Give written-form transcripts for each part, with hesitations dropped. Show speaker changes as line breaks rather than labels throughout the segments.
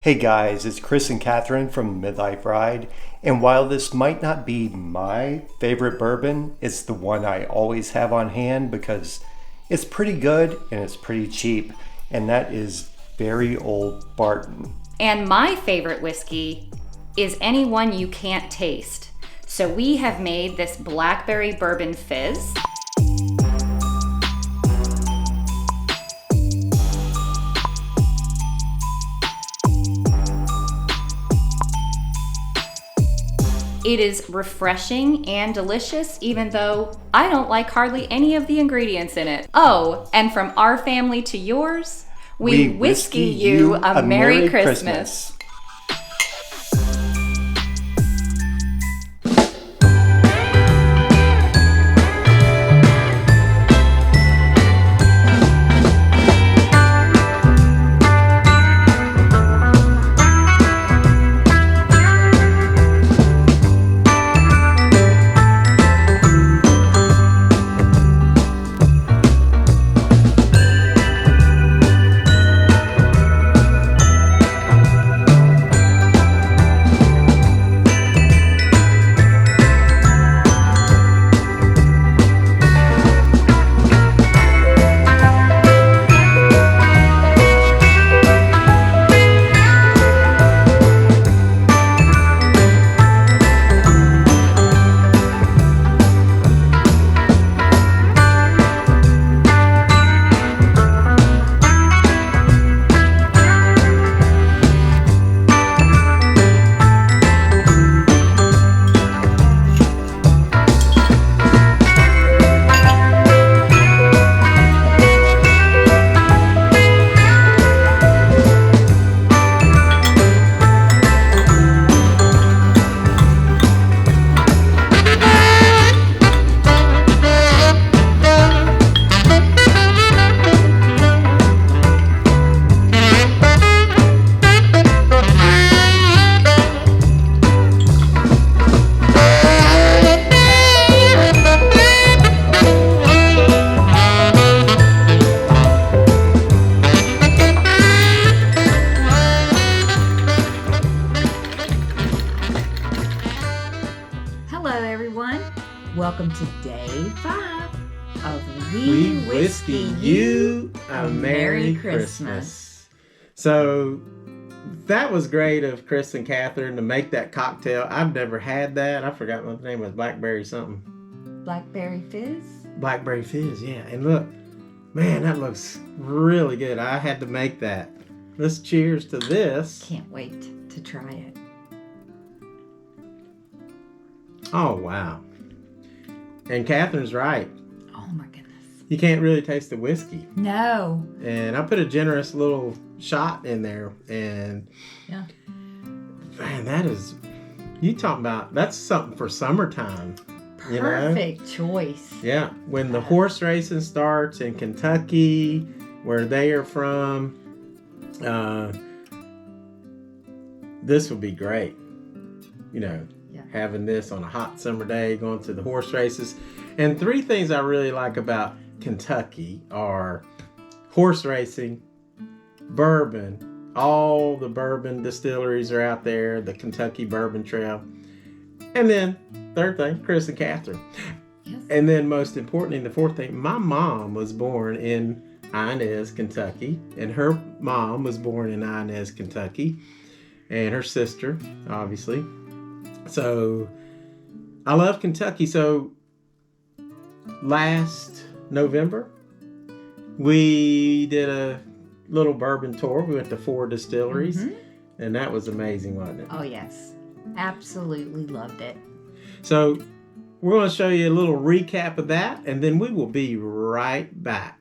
Hey guys, it's Chris and Catherine from Midlife Ride, and while this might not be my favorite bourbon, it's the one I always have on hand because it's pretty good and it's pretty cheap, and that is very old Barton.
And my favorite whiskey is any one you can't taste. So we have made this Blackberry Bourbon Fizz. It is refreshing and delicious, even though I don't like hardly any of the ingredients in it. Oh, and from our family to yours, we whiskey you a Merry Christmas.
Welcome to day 5 of
We Whiskey You a Merry Christmas. So that was great of Chris and Catherine to make that cocktail. I've never had that. I forgot what the name was. Blackberry something.
Blackberry Fizz?
Blackberry Fizz, yeah. And look, man, that looks really good. I had to make that. Let's cheers to this.
Can't wait to try it.
Oh, wow. And Catherine's right.
Oh my goodness.
You can't really taste the whiskey.
No.
And I put a generous little shot in there. And
yeah,
man, that is, you talking about, that's something for summertime.
Perfect choice.
Yeah. When the horse racing starts in Kentucky, where they are from, this would be great. You know, having this on a hot summer day, going to the horse races. And 3 things I really like about Kentucky are horse racing, bourbon. All the bourbon distilleries are out there, the Kentucky Bourbon Trail. And then 3rd thing, Chris and Catherine.
Yes.
And then most importantly, the 4th thing, my mom was born in Inez, Kentucky. And her mom was born in Inez, Kentucky. And her sister, obviously. So I love Kentucky. So last November, we did a little bourbon tour. We went to 4 distilleries, and that was amazing, wasn't it?
Oh, yes. Absolutely loved it.
So we're going to show you a little recap of that, and then we will be right back.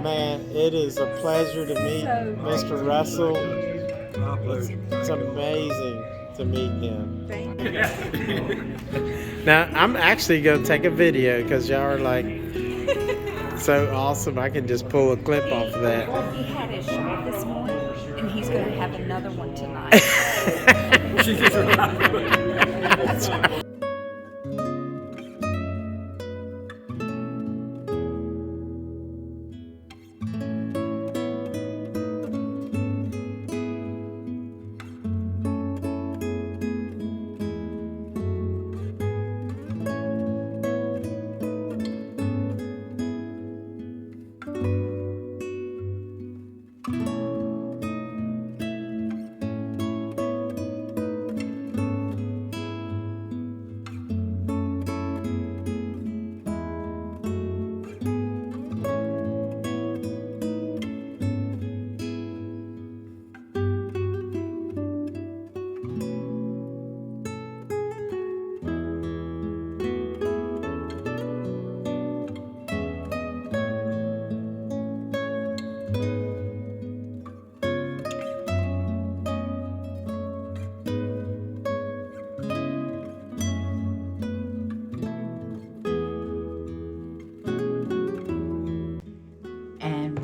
Man, it is a pleasure to meet Mr. Russell. It's amazing to meet him.
Thank you.
Now, I'm actually going to take a video because y'all are like so awesome. I can just pull a clip off of that.
Well, he had his shot this morning, and he's going to have another one tonight.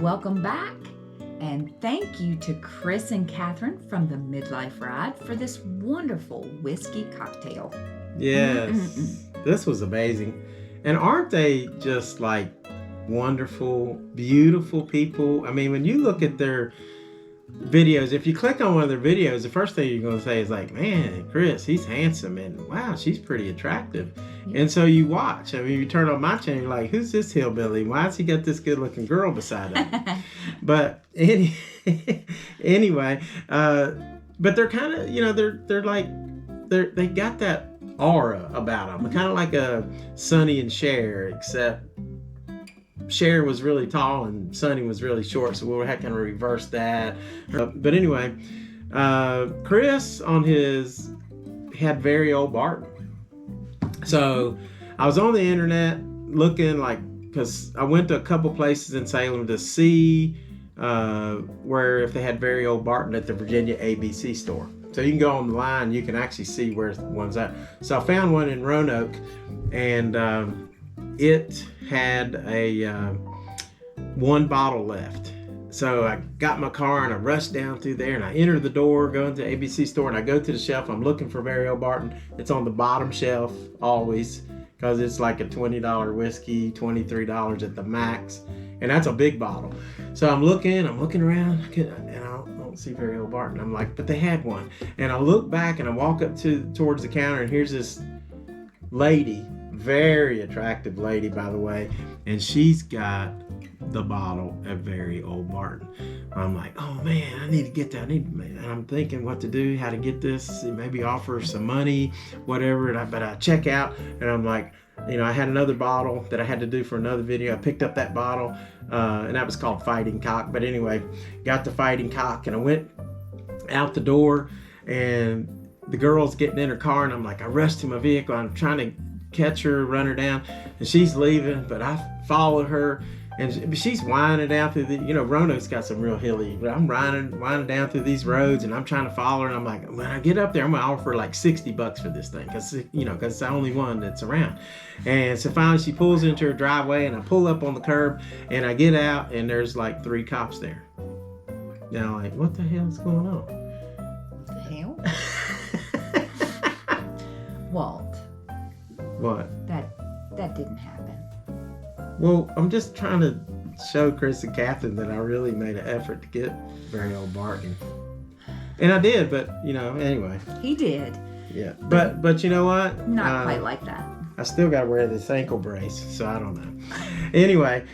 Welcome back, and thank you to Chris and Catherine from the Midlife Ride for this wonderful whiskey cocktail.
Yes, this was amazing. And aren't they just like wonderful, beautiful people? I mean, when you look at their videos, if you click on one of their videos, the first thing you're going to say is like, man, Chris, he's handsome, and wow, she's pretty attractive. And so you watch. I mean, you turn on my channel, you're like, who's this hillbilly? Why has he got this good-looking girl beside him? But anyway, but they're kind of, you know, they're like, they got that aura about them, kind of like a Sonny and Cher, except Cher was really tall and Sonny was really short, so we'll kind of reverse that. But anyway, Chris on his had very old Barton. So I was on the internet looking, like, because I went to a couple places in Salem to see where if they had very old Barton at the Virginia ABC store. So you can go online, you can actually see where the one's at. So I found one in Roanoke, and it had a one bottle left. So I got my car and I rushed down through there and I entered the door, go into the ABC store, and I go to the shelf. I'm looking for very old Barton. It's on the bottom shelf always, because it's like a $20 whiskey, $23 at the max, and that's a big bottle. So I'm looking around, and I don't see very old Barton. I'm like, but they had one. And I look back and I walk up towards the counter, and here's this lady, very attractive lady, by the way, and she's got the bottle of very old Barton. I'm like, oh man, I need to get that. And I'm thinking what to do, how to get this, maybe offer some money, whatever. But I check out, and I'm like, you know, I had another bottle that I had to do for another video. I picked up that bottle, and that was called Fighting Cock. But anyway, got the Fighting Cock, and I went out the door, and the girl's getting in her car, and I'm like, I rushed to my vehicle. I'm trying to catch her, run her down, and she's leaving, but I followed her, and she's winding down through the, you know, Roanoke's got some real hilly, but I'm winding down through these roads, and I'm trying to follow her, and I'm like, when I get up there, I'm gonna offer like $60 for this thing, because, you know, because it's the only one that's around. And so finally she pulls into her driveway, and I pull up on the curb, and I get out, and there's like 3 cops there. Now, like, what the hell's going on?
What the hell? Walt.
What?
That didn't happen.
Well, I'm just trying to show Chris and Catherine that I really made an effort to get very old Barton. And I did, but, you know, anyway.
He did.
Yeah. But you know what?
Not quite like that.
I still got to wear this ankle brace, so I don't know. Anyway,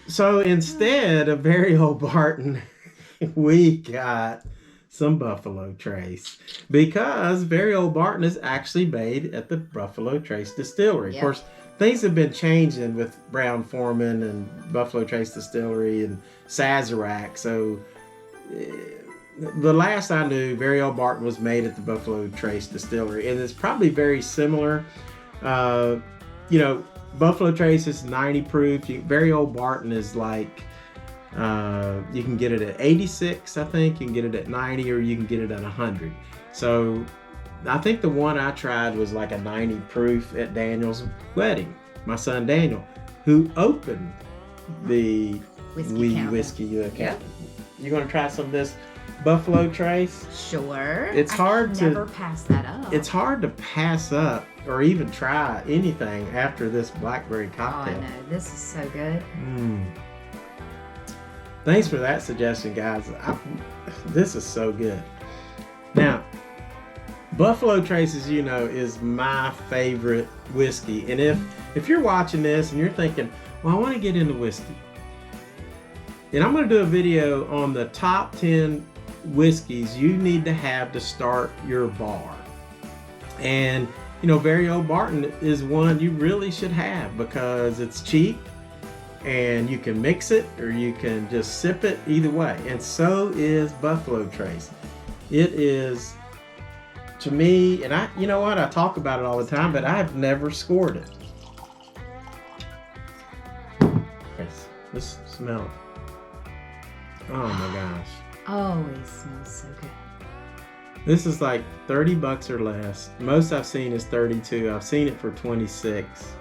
so instead of very old Barton, we got some Buffalo Trace, because very old Barton is actually made at the Buffalo Trace Distillery. Yep. Of course, things have been changing with Brown Forman and Buffalo Trace Distillery and Sazerac. So the last I knew, very old Barton was made at the Buffalo Trace Distillery, and it's probably very similar. You know, Buffalo Trace is 90 proof. Very old Barton is like You can get it at 86, I think. You can get it at 90, or you can get it at 100. So I think the one I tried was like a 90 proof at Daniel's wedding. My son Daniel, who opened the Whiskey Kat.
Yep.
You gonna try some of this Buffalo Trace?
Sure.
It's hard to
never pass that up.
It's hard to pass up or even try anything after this blackberry
Oh,
cocktail.
I know. This is so good.
Thanks for that suggestion, guys. This is so good. Now, Buffalo Trace, as you know, is my favorite whiskey. And if you're watching this and you're thinking, well, I want to get into whiskey, and I'm going to do a video on the top 10 whiskeys you need to have to start your bar. And, you know, Very Old Barton is one you really should have because it's cheap and you can mix it or you can just sip it either way. And so is Buffalo Trace. It is, to me, and you know what, I talk about it all the time, but I've never scored it. Let's smell it. Oh my gosh.
Oh, it smells so good.
This is like $30 or less. Most I've seen is 32. I've seen it for 26.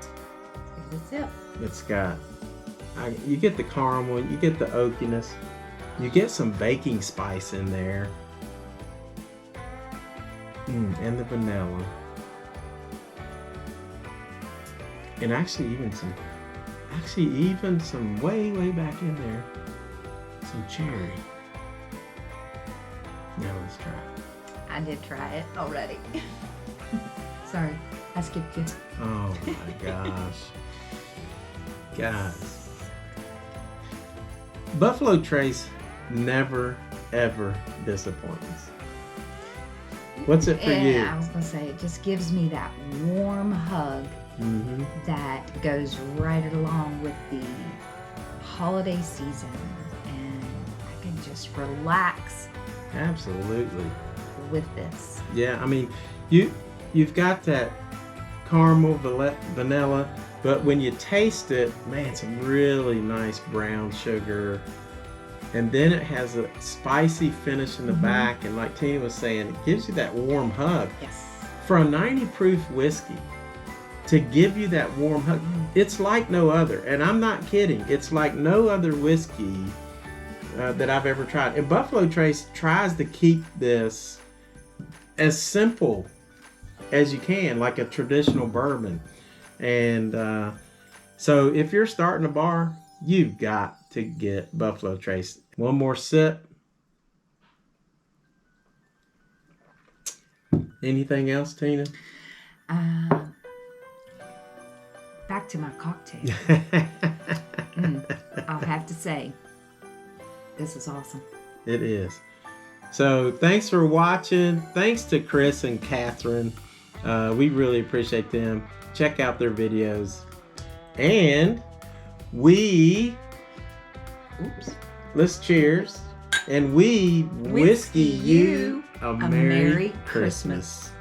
That's it.
It's got, you get the caramel, you get the oakiness, you get some baking spice in there, and the vanilla, and actually even some way back in there, some cherry. Now let's try it.
I did try it already. Sorry, I skipped you.
Oh my gosh. Guys, Buffalo Trace never ever disappoints. What's it for you?
I was gonna say, it just gives me that warm hug that goes right along with the holiday season, and I can just relax.
Absolutely.
With this.
Yeah, I mean, you've got that caramel vanilla, but when you taste it, man, it's a really nice brown sugar, and then it has a spicy finish in the back, and like Tina was saying, it gives you that warm hug.
Yes.
For a 90 proof whiskey to give you that warm hug, it's like no other, and I'm not kidding. It's like no other whiskey that I've ever tried. And Buffalo Trace tries to keep this as simple as you can, like a traditional bourbon. And so if you're starting a bar, you've got to get Buffalo Trace. One more sip. Anything else, Tina?
Back to my cocktail. I'll have to say, this is awesome.
It is. So thanks for watching. Thanks to Chris and Catherine. We really appreciate them. Check out their videos. And let's cheers. And we whiskey you a Merry Christmas.